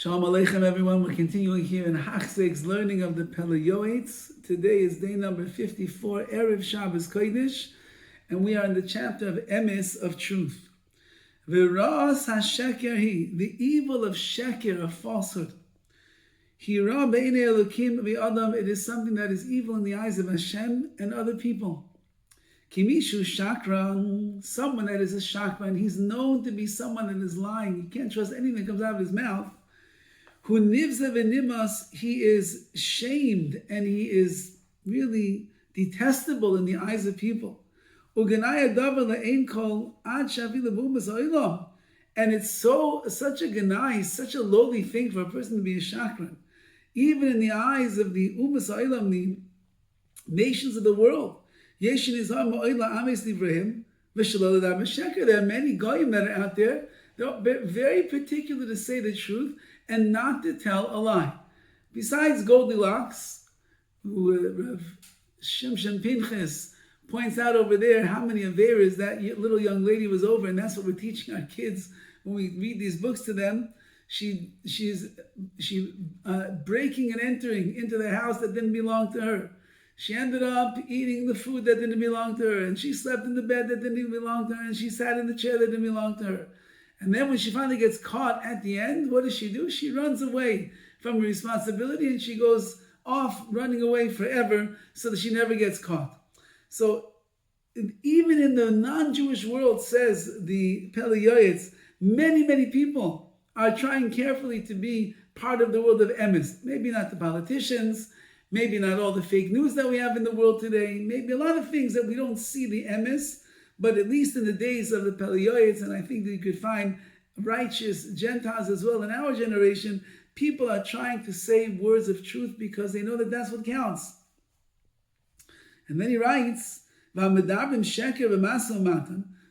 Shalom Aleichem, everyone. We're continuing here in Hachzek's learning of the Pele Yoetz. Today is day number 54, Erev Shabbos Kodesh, and we are in the chapter of Emes, of truth. V'ra'as ha-sheker hi, the evil of sheker, of falsehood. Hira be'inei Elokim v'adam, it is something that is evil in the eyes of Hashem and other people. Kimishu shakran, someone that is a shakran, he's known to be someone that is lying. You can't trust anything that comes out of his mouth. Who nivza v'nimas, he is shamed and he is really detestable in the eyes of people. Uganaya davar le'ein kol ad shavi lebumas ha'olam. And it's such a ganai, such a lowly thing for a person to be a shakran. Even in the eyes of the umas ha'olam, the nations of the world. Yeshin izhar ma'olah ames livrahim v'shalol adar b'sheker. There are many goyim that are out there. They're very particular to say the truth and not to tell a lie. Besides Goldilocks, who Rav Shimshon Pinchas points out over there how many Averas that little young lady was over, and that's what we're teaching our kids when we read these books to them. She's breaking and entering into the house that didn't belong to her. She ended up eating the food that didn't belong to her, and she slept in the bed that didn't even belong to her, and she sat in the chair that didn't belong to her. And then when she finally gets caught at the end, what does she do? She runs away from her responsibility and she goes off running away forever so that she never gets caught. So even in the non-Jewish world, says the Pele Yoetz, many people are trying carefully to be part of the world of Emes. Maybe not the politicians, maybe not all the fake news that we have in the world today, maybe a lot of things that we don't see the Emes. But at least in the days of the Pele Yoetz, and I think that you could find righteous Gentiles as well in our generation, people are trying to say words of truth because they know that that's what counts. And then he writes,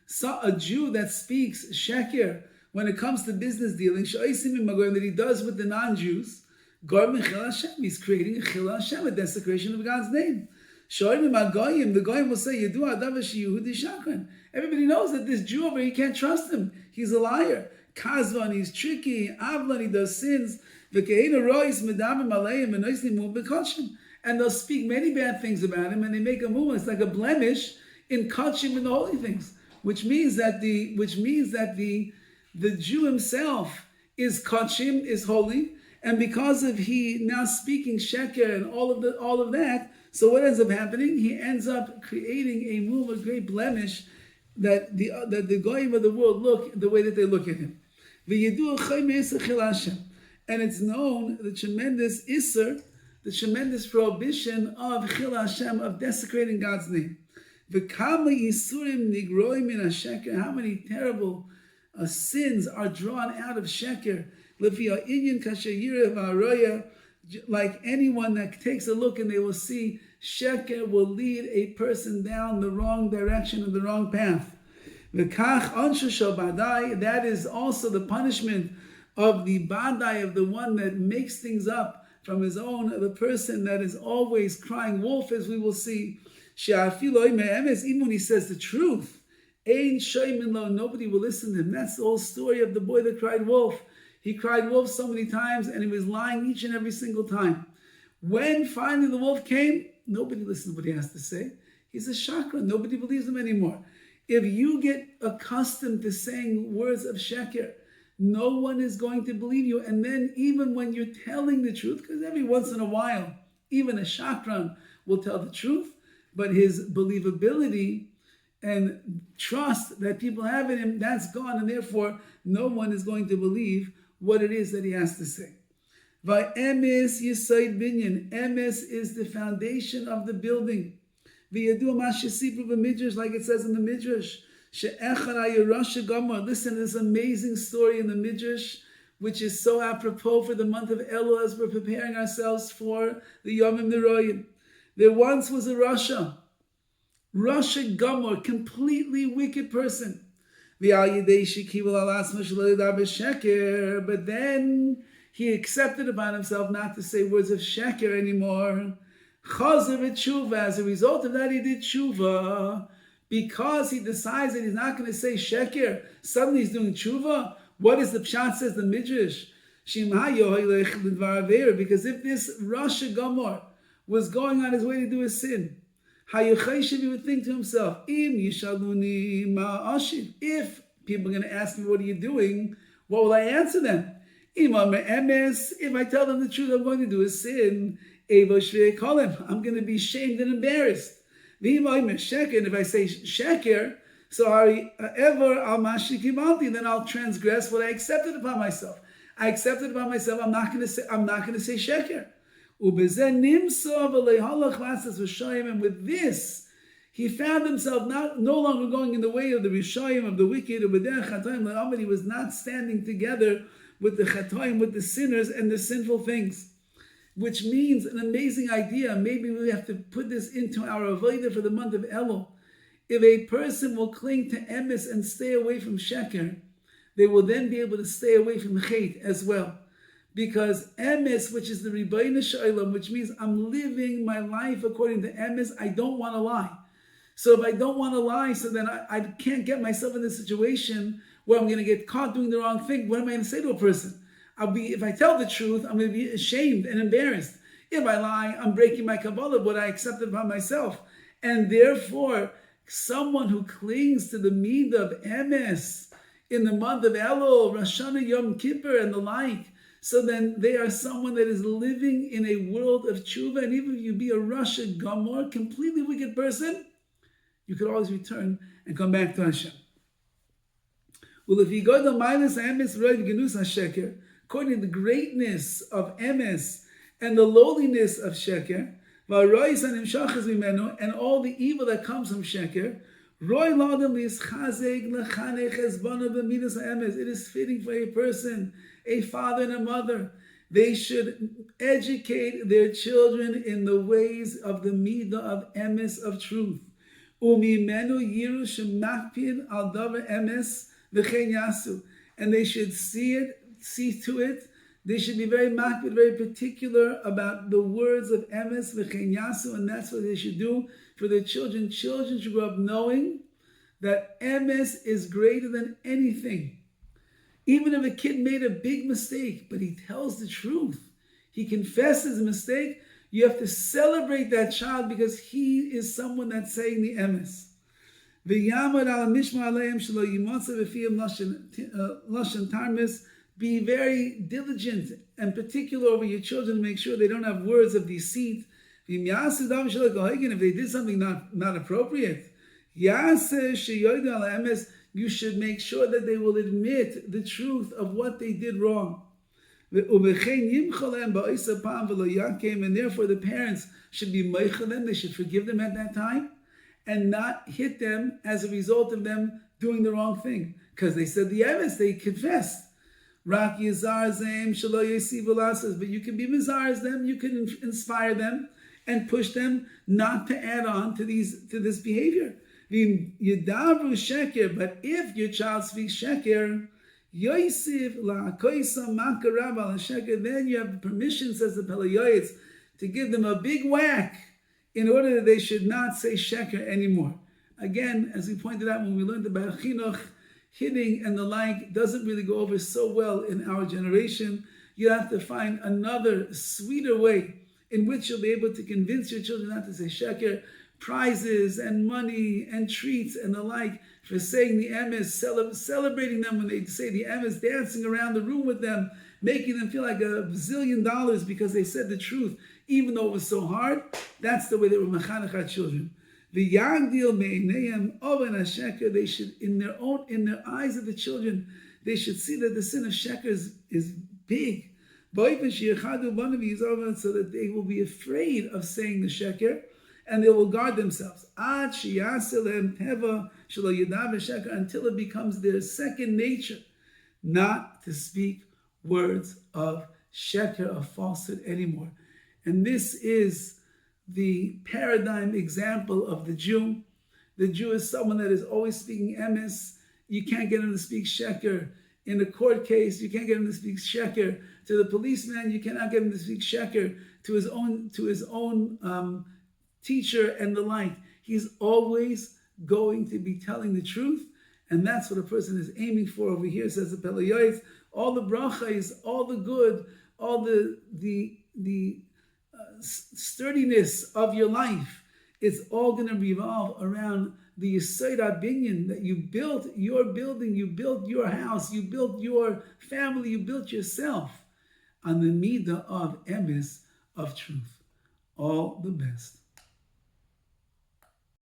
saw a Jew that speaks sheker when it comes to business dealing, that he does with the non-Jews, he's creating a chil Hashem, a desecration of God's name. The goyim will say, everybody knows that this Jew over here, you can't trust him. He's a liar. Kazvan, he's tricky. Avlan, he does sins. And they'll speak many bad things about him, and they make a move. It's like a blemish in kachim and the holy things, which means that the Jew himself is kachim, is holy, and because of he now speaking sheker and all of that. So what ends up happening? He ends up creating a move, a great blemish, that the goyim of the world look the way that they look at him. And it's known the tremendous isser, the tremendous prohibition of chil Hashem, of desecrating God's name. How many terrible sins are drawn out of sheker. Like anyone that takes a look and they will see sheker will lead a person down the wrong direction and the wrong path. That is also the punishment of the badai, of the one that makes things up from his own, the person that is always crying wolf, as we will see. Even when he says the truth, nobody will listen to him. That's the whole story of the boy that cried wolf. He cried wolf so many times, and he was lying each and every single time. When finally the wolf came, nobody listened to what he has to say. He's a shakran. Nobody believes him anymore. If you get accustomed to saying words of sheker, no one is going to believe you. And then even when you're telling the truth, because every once in a while, even a shakran will tell the truth, but his believability and trust that people have in him, that's gone, and therefore no one is going to believe what it is that he has to say. Emes yisaid binyan. Emes is the foundation of the building. Like it says in the Midrash. Listen to this amazing story in the Midrash, which is so apropos for the month of Elul as we're preparing ourselves for the Yomim Neroyim. There once was a Rasha Gomer, completely wicked person. But then he accepted upon himself not to say words of sheker anymore. As a result of that, he did tshuva. Because he decides that he's not going to say sheker, suddenly he's doing tshuva. What is the pshat, says the Midrash? Because if this Rasha Gomor was going on his way to do a sin, he would think to himself, if people are going to ask me, what are you doing? What will I answer them? If I tell them the truth, I'm going to do a sin. I'm going to be shamed and embarrassed. And if I say sheker, so then I'll transgress what I accepted upon myself. I accepted upon myself. I'm not going to say sheker. And with this, he found himself no longer going in the way of the Rishayim, of the wicked, but he was not standing together with the Chatoim, with the sinners and the sinful things. Which means an amazing idea. Maybe we have to put this into our Avodah for the month of Elul. If a person will cling to Emes and stay away from Sheker, they will then be able to stay away from Chet as well. Because Emes, which is the Rebbeinu Shalom, which means I'm living my life according to Emes, I don't want to lie. So if I don't want to lie, so then I can't get myself in this situation where I'm going to get caught doing the wrong thing. What am I going to say to a person? If I tell the truth, I'm going to be ashamed and embarrassed. If I lie, I'm breaking my Kabbalah, what I accepted upon myself. And therefore, someone who clings to the Midah of Emes in the month of Elul, Rosh Hashanah, Yom Kippur, and the like, so then they are someone that is living in a world of tshuva. And even if you be a Rasha Gomor, completely wicked person, you could always return and come back to Hashem. Well, if you go to minus Emes, Genus HaSheker, according to the greatness of Emes and the lowliness of Sheker, and all the evil that comes from Sheker, it is fitting for a person, a father and a mother, they should educate their children in the ways of the Midah of Emes, of truth. And they should see to it. They should be very makbid, very particular about the words of Emes v'chein yasu, and that's what they should do for their children. Children should grow up knowing that Emes is greater than anything. Even if a kid made a big mistake, but he tells the truth, he confesses a mistake, you have to celebrate that child because he is someone that's saying the Emes. V'yamad al mishma aleim shelo yimotza v'fiyam lashon tarmis. Be very diligent and particular over your children to make sure they don't have words of deceit. If they did something not appropriate, you should make sure that they will admit the truth of what they did wrong. And therefore the parents should be meichel them, they should forgive them at that time and not hit them as a result of them doing the wrong thing. Because they said the Emes, they confessed. But you can be mizarz them, you can inspire them and push them not to add on to this behavior. But if your child speaks sheker, then you have permission, says the Pele Yoetz, to give them a big whack in order that they should not say sheker anymore. Again, as we pointed out when we learned about chinuch, hitting and the like doesn't really go over so well in our generation. You have to find another sweeter way in which you'll be able to convince your children not to say sheker, prizes and money and treats and the like for saying the Emes, celebrating them when they say the Emes, dancing around the room with them, making them feel like $1 bazillion because they said the truth, even though it was so hard. That's the way that we're mechanech our children. The young deal meineim oven sheker. They should, in their eyes of the children, they should see that the sin of sheker is big. So that they will be afraid of saying the sheker, and they will guard themselves. Until it becomes their second nature, not to speak words of sheker, of falsehood anymore. And this is the paradigm example of the Jew. The Jew is someone that is always speaking Emes. You can't get him to speak sheker. In a court case, you can't get him to speak sheker. To the policeman, you cannot get him to speak sheker. To his own teacher and the like. He's always going to be telling the truth, and that's what a person is aiming for over here, says the Pele Yoetz. all the brachas, all the good, all the sturdiness of your life, it's all going to revolve around the Yesod HaBinyan, that you built your building, you built your house, you built your family, you built yourself on the midah of Emes, of truth. All the best.